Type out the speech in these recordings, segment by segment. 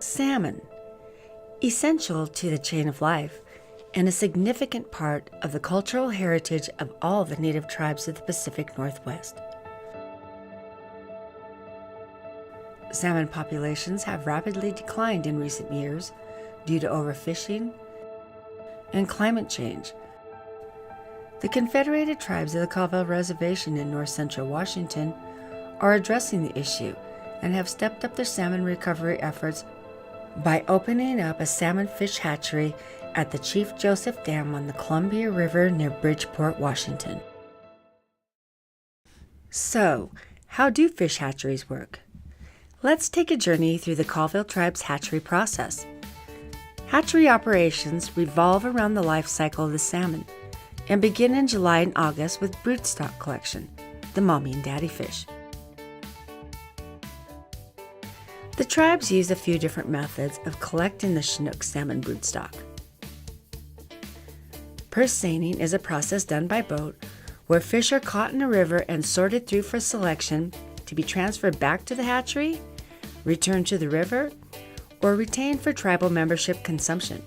Salmon, essential to the chain of life and a significant part of the cultural heritage of all the native tribes of the Pacific Northwest. Salmon populations have rapidly declined in recent years due to overfishing and climate change. The Confederated Tribes of the Colville Reservation in north central Washington are addressing the issue and have stepped up their salmon recovery efforts by opening up a salmon fish hatchery at the Chief Joseph Dam on the Columbia River near Bridgeport, Washington. So, how do fish hatcheries work? Let's take a journey through the Colville Tribe's hatchery process. Hatchery operations revolve around the life cycle of the salmon and begin in July and August with Broodstock Collection, the mommy and daddy fish. The tribes use a few different methods of collecting the CHINOOK salmon broodstock. Purse seining is a process done by boat where fish are caught in a river and sorted through for selection to be transferred back to the hatchery, returned to the river, or retained for tribal membership consumption.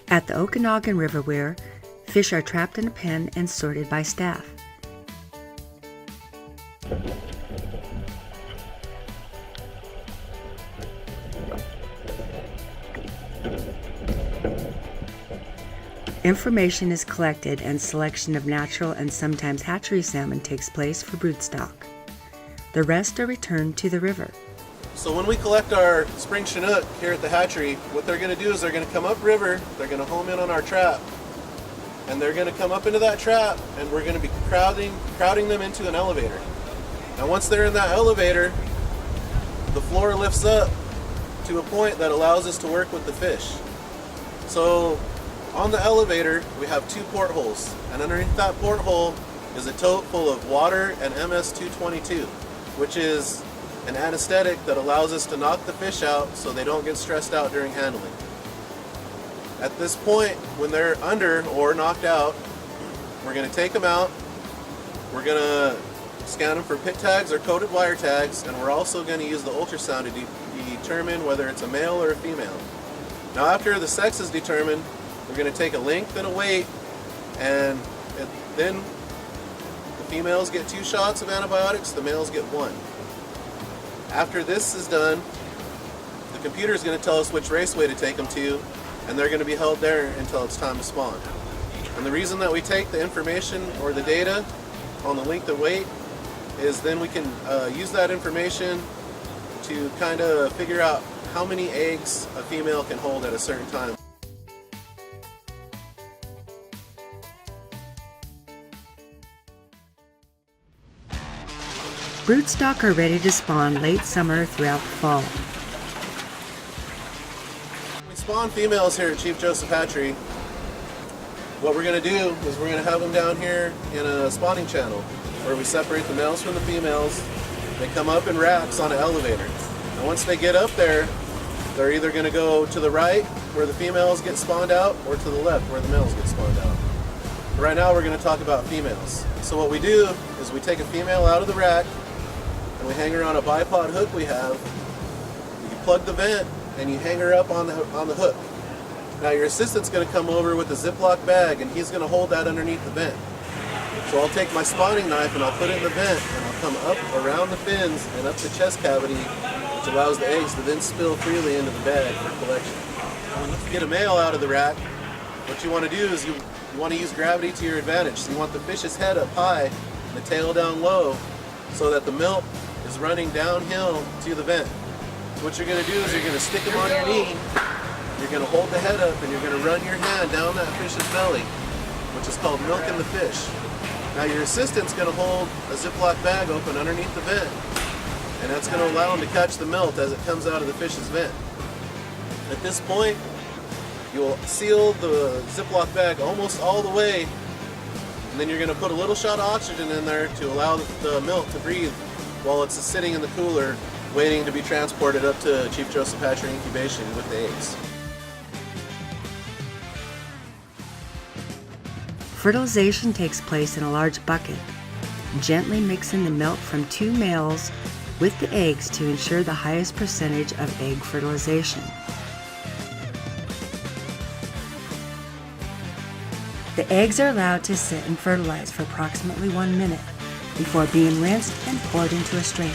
At the Okanagan River Weir, fish are trapped in a pen and sorted by staff. Information is collected and selection of natural and sometimes hatchery salmon takes place for broodstock. The rest are returned to the river. So when we collect our spring CHINOOK here at the hatchery, what they're going to do is they're going to come upriver, they're going to home in on our trap, and they're going to come up into that trap, and we're going to be crowding them into an elevator. Now once they're in that elevator, the floor lifts up to a point that allows us to work with the fish. So on the elevator, we have two portholes, and underneath that porthole is a tote full of water and MS-222, which is an anesthetic that allows us to knock the fish out so they don't get stressed out during handling. At this point, when they're under or knocked out, we're going to take them out, we're going to scan them for pit tags or coated wire tags, and we're also going to use the ultrasound to determine whether it's a male or a female. Now after the sex is determined, we're going to take a length and a weight, and then the females get 2 shots of antibiotics, the males get 1. After this is done, the computer is going to tell us which raceway to take them to, and they're going to be held there until it's time to spawn. And the reason that we take the information or the data on the length and weight is then we can use that information to kind of figure out how many eggs a female can hold at a certain time. Broodstock are ready to spawn late summer throughout the fall. We spawn females here at Chief Joseph Hatchery. What we're going to do is we're going to have them down here in a spawning channel where we separate the males from the females. They come up in racks on an elevator. And once they get up there, they're either going to go to the right where the females get spawned out or to the left where the males get spawned out. Right now we're going to talk about females. So what we do is we take a female out of the rack and we hang her on a bipod hook we have. You plug the vent and you hang her up on the hook. Now your assistant's going to come over with a Ziploc bag and he's going to hold that underneath the vent. So I'll take my spawning knife and I'll put it in the vent and I'll come up around the fins and up the chest cavity, which allows the eggs to then spill freely into the bag for collection. And once you get a male out of the rack, what you want to do is you want to use gravity to your advantage. So you want the fish's head up high and the tail down low so that the milk is running downhill to the vent. So what you're going to do is you're going to stick them on your knee, you're going to hold the head up and you're going to run your hand down that fish's belly, which is called milking the fish. Now your assistant's going to hold a Ziploc bag open underneath the vent, and that's going to allow him to catch the milk as it comes out of the fish's vent. At this point, you'll seal the Ziploc bag almost all the way, and then you're going to put a little shot of oxygen in there to allow the milk to breathe while it's sitting in the cooler waiting to be transported up to Chief Joseph Hatchery incubation with the eggs. Fertilization takes place in a large bucket. gently mixing the milk from 2 males with the eggs to ensure the highest percentage of egg fertilization. The eggs are allowed to sit and fertilize for approximately 1 minute before being rinsed and poured into a strainer.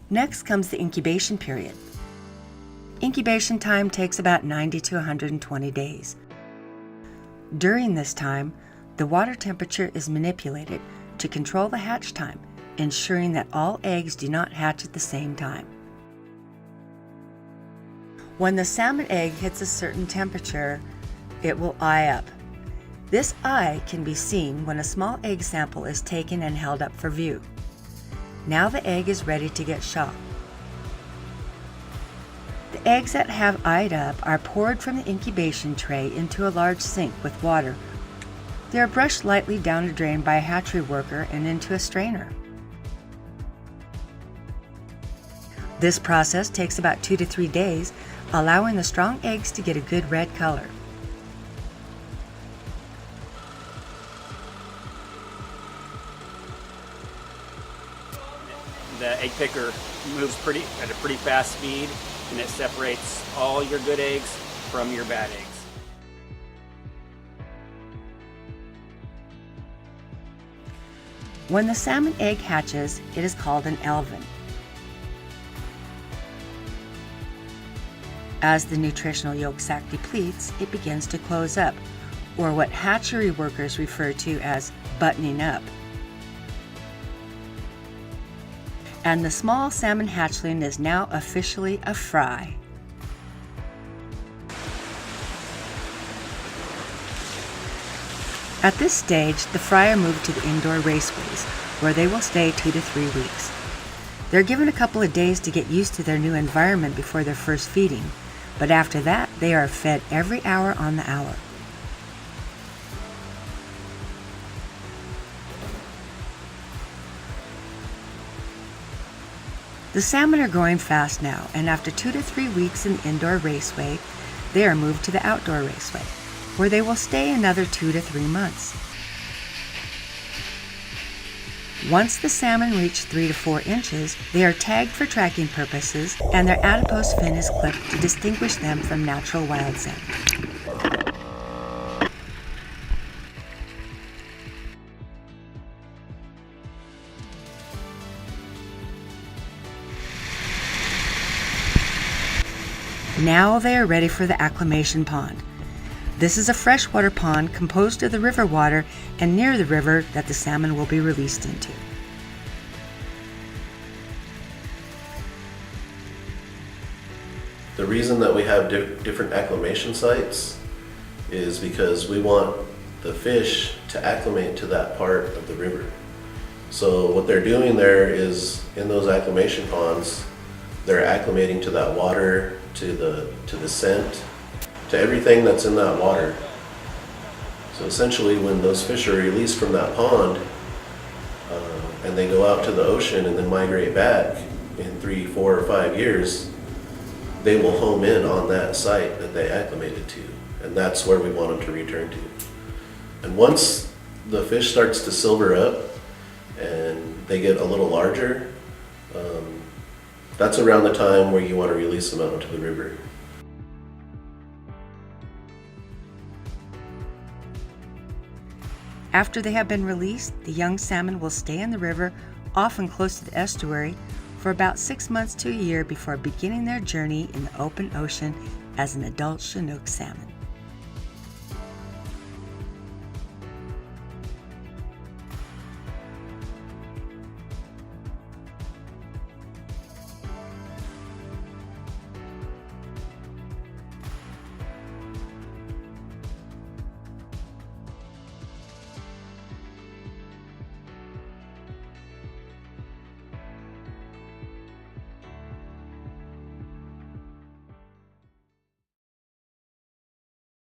Next comes the incubation period. Incubation time takes about 90 to 120 days. During this time, the water temperature is manipulated to control the hatch time, ensuring that all eggs do not hatch at the same time. When the salmon egg hits a certain temperature, it will eye up. This eye can be seen when a small egg sample is taken and held up for view. Now the egg is ready to get shot. The eggs that have eyed up are poured from the incubation tray into a large sink with water. They are brushed lightly down a drain by a hatchery worker and into a strainer. This process takes about 2 to 3 days, allowing the strong eggs to get a good red color. The egg picker moves at a pretty fast speed, and it separates all your good eggs from your bad eggs. When the salmon egg hatches, it is called an elvin. As the nutritional yolk sac depletes, it begins to close up, or what hatchery workers refer to as buttoning up. And the small salmon hatchling is now officially a fry. At this stage, the fry are moved to the indoor raceways, where they will stay 2 to 3 weeks. They're given a couple of days to get used to their new environment before their first feeding, but after that, they are fed every hour on the hour. The salmon are growing fast now, and after 2 to 3 weeks in the indoor raceway, they are moved to the outdoor raceway, where they will stay another 2 to 3 months. Once the salmon reach 3 to 4 inches, they are tagged for tracking purposes, and their adipose fin is clipped to distinguish them from natural wild salmon. Now they are ready for the acclimation pond. This is a freshwater pond composed of the river water and near the river that the salmon will be released into. The reason that we have different acclimation sites is because we want the fish to acclimate to that part of the river. So what they're doing there is, in those acclimation ponds, they're acclimating to that water, to the scent, to everything that's in that water. So essentially, when those fish are released from that pond and they go out to the ocean and then migrate back in 3, 4, or 5 years, they will home in on that site that they acclimated to, and that's where we want them to return to. And once the fish starts to silver up and they get a little larger, that's around the time where you want to release them out into the river. After they have been released, the young salmon will stay in the river, often close to the estuary, for about 6 months to a year before beginning their journey in the open ocean as an adult CHINOOK salmon.